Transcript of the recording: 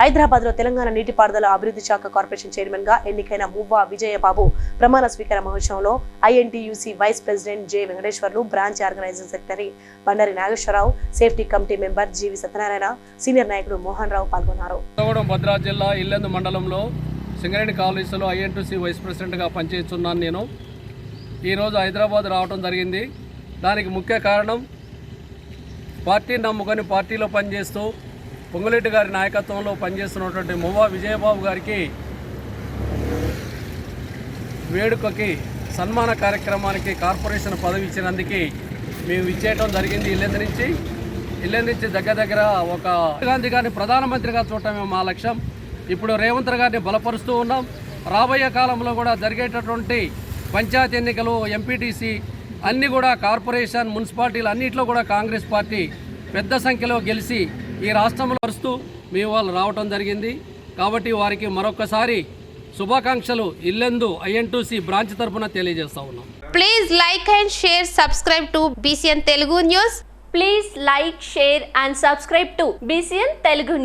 హైదరాబాద్ లో తెలంగాణ నీటిపారుదల అభివృద్ధి శాఖ కార్పొరేషన్ చైర్మన్ గా ఎన్నికైన మువ్వా విజయబాబు ప్రమాణ స్వీకార మహోత్సవంలో INTUC vice president J Venkateswarlu, branch organising secretary Bandari Nageswararao, safety committee member G V Satyanarayana, senior నాయకుడు మోహన్ రావు పాల్గొన్నారు. భద్రాద్రి జిల్లా ఇల్లెందు మండలంలో సింగరేణి కాలేజీలో ఐఎన్టీయూసీ వైస్ ప్రెసిడెంట్గా పనిచేస్తున్నాను. నేను ఈరోజు హైదరాబాద్ రావడం జరిగింది. దానికి ముఖ్య కారణం పార్టీని నమ్ముకొని పార్టీలో పనిచేస్తూ పొంగులేటి గారి నాయకత్వంలో పనిచేస్తున్నటువంటి మువ్వా విజయబాబు గారికి వేడుకకి సన్మాన కార్యక్రమానికి కార్పొరేషన్ పదవి ఇచ్చినందుకు మేము ఇచ్చేయడం జరిగింది. ఇల్లెందు నుంచి దగ్గర ఒక గాంధీ గారిని ప్రధానమంత్రిగా చూడటమే మా లక్ష్యం. ఇప్పుడు రేవంత్ గారిని బలపరుస్తూ ఉన్నాం. రాబోయే కాలంలో కూడా జరిగేటటువంటి పంచాయతీ ఎన్నికలు, ఎంపీటీసీ అన్నీ కూడా కార్పొరేషన్, మున్సిపాలిటీలు అన్నింటిలో కూడా కాంగ్రెస్ పార్టీ పెద్ద సంఖ్యలో గెలిచి ఈ రాష్ట్రంలో వరుస్తూ మీ వాళ్ళు రావటం జరిగింది. కాబట్టి వారికి మరొకసారి శుభాకాంక్షలు ఇల్లెందు ఐఎన్టీయూసీ బ్రాంచ్ తరఫున తెలియజేస్తా ఉన్నాం. Please like and share, subscribe to BCN Telugu News. Please like, share and subscribe to BCN Telugu News.